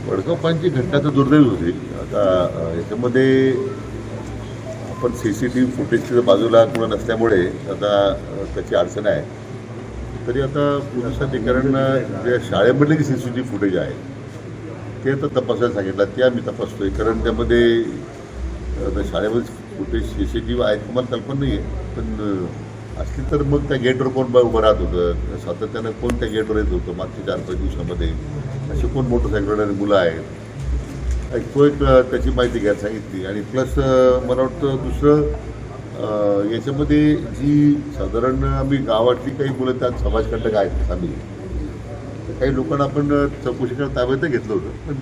वडगावपांची घटना तर दुर्दैवी होती. आता याच्यामध्ये आपण CCTV फुटेजच्या बाजूला कुणा नसल्यामुळे आता त्याची अडचण आहे. तरी आता पोलीस अधिकाऱ्यांना जे शाळेमधले जे CCTV फुटेज आहे ते आता तपासायला सांगितलं. ते आम्ही तपासतोय, कारण त्यामध्ये आता शाळेमध्ये फुटेज CCTV आहेत तुम्हाला कल्पना नाही आहे, पण असली तर मग त्या गेटवर कोण उभं राहत होतं, सातत्यानं कोण त्या गेटवर येत होतं मागच्या 4-5 दिवसामध्ये, असे कोण मोटरसायकलवर मुलं आहेत, तो एक त्याची माहिती घ्यायला सांगितली. आणि प्लस मला वाटतं दुसरं याच्यामध्ये जी साधारण आम्ही गावातली काही मुलं त्यात समाजकंटक आहेत आम्ही, काही लोकांना आपण चौकशी करत ताब्यात घेतलं होतं, पण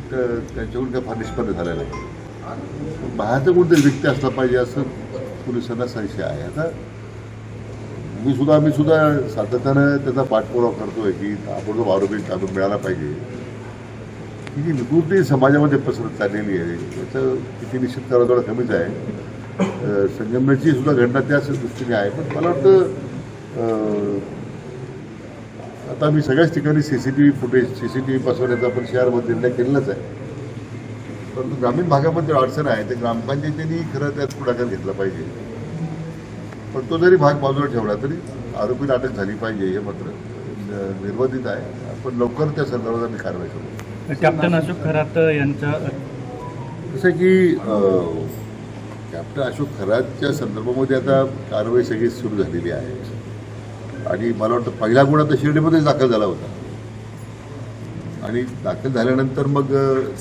त्यांच्याकडून काही फार निष्पन्न झालेलं नाही. बाहेरचा कोणतरी व्यक्ती असला पाहिजे असं पोलिसांना संशय आहे. आता आम्ही सुद्धा सातत्यानं त्याचा पाठपुरावा करतोय की आपण जो आरोपी ताब्यात मिळाला पाहिजे. ही जी विकृती समाजामध्ये पसरत चाललेली आहे याचं किती निश्चित करावं थोडं कमीच आहे. संगमनेरची सुद्धा घटना त्याच दृष्टीने आहे. पण मला वाटतं आता मी सगळ्याच ठिकाणी CCTV बसवण्याचा आपण शहरामध्ये निर्णय केलेलाच आहे. परंतु ग्रामीण भागामध्ये अडचण आहे, ते ग्रामपंचायतींनी खरं त्यात पुढाकार घेतला पाहिजे. पण तो जरी भाग बाजूला ठेवला तरी आरोपीला अटक झाली पाहिजे हे मात्र निर्बंधित आहे. आपण लवकर त्या संदर्भात आम्ही कारवाई करू. कॅप्टन अशोक खरात यांच्या जसं की कॅप्टन अशोक खरातच्या संदर्भामध्ये आता कारवाई सगळी सुरू झालेली आहे. आणि मला वाटतं पहिला गुन्हा तर शिर्डीमध्येच दाखल झाला होता. आणि दाखल झाल्यानंतर मग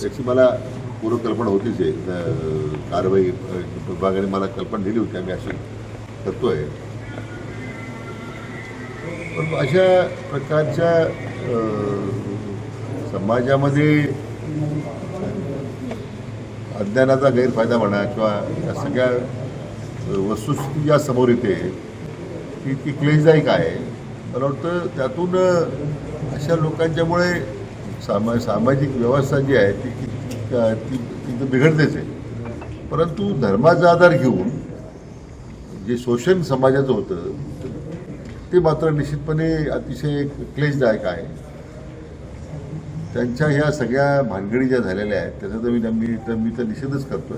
त्याची मला पूर्ण कल्पना होतीच आहे. कारवाई विभागाने मला कल्पना दिली होती, आम्ही अशी करतोय. पण अशा प्रकारच्या समाजामध्ये अज्ञानाचा गैरफायदा म्हणा किंवा या सगळ्या वस्तुस्थिती ज्या समोर येते ती क्लेशदायक आहे. मला वाटतं त्यातून अशा लोकांच्यामुळे सामाजिक व्यवस्था जी आहे ती बिघडतेच आहे. परंतु धर्माचा आधार घेऊन जे शोषण समाजाचं होतं ते मात्र निश्चितपणे अतिशय क्लेशदायक आहे. त्यांच्या ह्या सगळ्या भानगडी ज्या झालेल्या आहेत त्याचा तर मी तर निषेधच करतोय.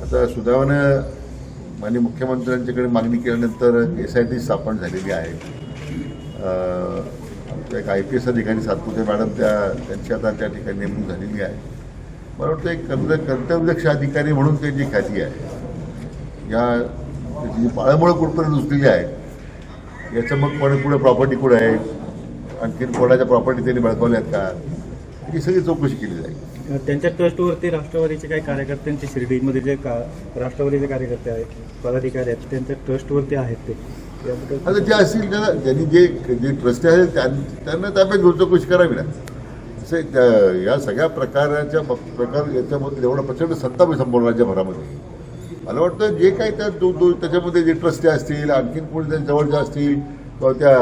आता सुदैवानं माननीय मुख्यमंत्र्यांच्याकडे मागणी केल्यानंतर SIT स्थापन झालेली आहे. आमच्या एक IPS अधिकारी सातपुते मॅडम त्यांची आता त्या ठिकाणी नेमणूक झालेली आहे. मला वाटतं एक कर्तव्यदक्ष अधिकारी म्हणून ते जी ख्याती आहे या त्याची जी पाळंमुळं कुठपर्यंत उचलेली आहे याचं मग पुढे प्रॉपर्टी कुठं आहे, आणखीन कोणाच्या प्रॉपर्टी त्यांनी बळकावल्यात का, ही सगळी चौकशी केली जाईल. त्यांच्या ट्रस्टवरती राष्ट्रवादीचे काही कार्यकर्त्यांचे शिर्डीमध्ये जे राष्ट्रवादीचे कार्यकर्ते आहेत, पदाधिकारी आहेत, त्यांच्या ट्रस्टवरती आहेत ते आता जे असतील त्यांनी जे ट्रस्टी आहेत त्यांना ताब्यात घेऊन चौकशी करावी ना. असं या सगळ्या प्रकार याच्यामध्ये एवढा प्रचंड सत्ता संपूर्ण राज्यभरामध्ये. मला वाटतं जे काही त्याच्यामध्ये जे ट्रस्टी असतील, आणखीन कोणी त्या जवळच्या असतील किंवा त्या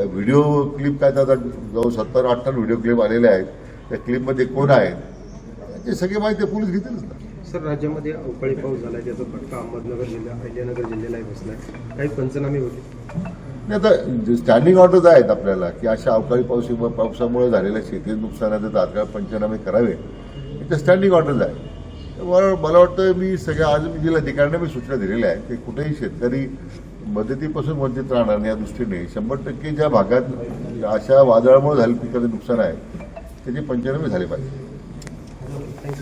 व्हिडिओ क्लिप काय आता जवळ 17-18 व्हिडिओ क्लिप आलेल्या आहेत, त्या क्लिपमध्ये कोण आहेत ते सगळी माहिती पोलीस घेतीलच ना. सर, राज्यामध्ये अवकाळी पाऊस झाला त्याचा फटका अहमदनगर जिल्हा अहिल्यानगर जिल्ह्यालाही बसला आहे. काही पंचनामे होते नाही. आता स्टँडिंग ऑर्डर्स आहेत आपल्याला की अशा अवकाळी पावसामुळे झालेल्या शेती नुकसानाचे तात्काळ पंचनामे करावे, त्या स्टँडिंग ऑर्डर्स आहेत. मला वाटतं मी आज मी जिल्हाधिकाऱ्यांना मी सूचना दिलेल्या आहेत की कुठेही शेतकरी मदतीपासून वंचित राहणार नाही या दृष्टीने 100% ज्या भागात अशा वादळामुळे झालेलं पिकाचं नुकसान आहे त्याचे पंचनामे झाले पाहिजे.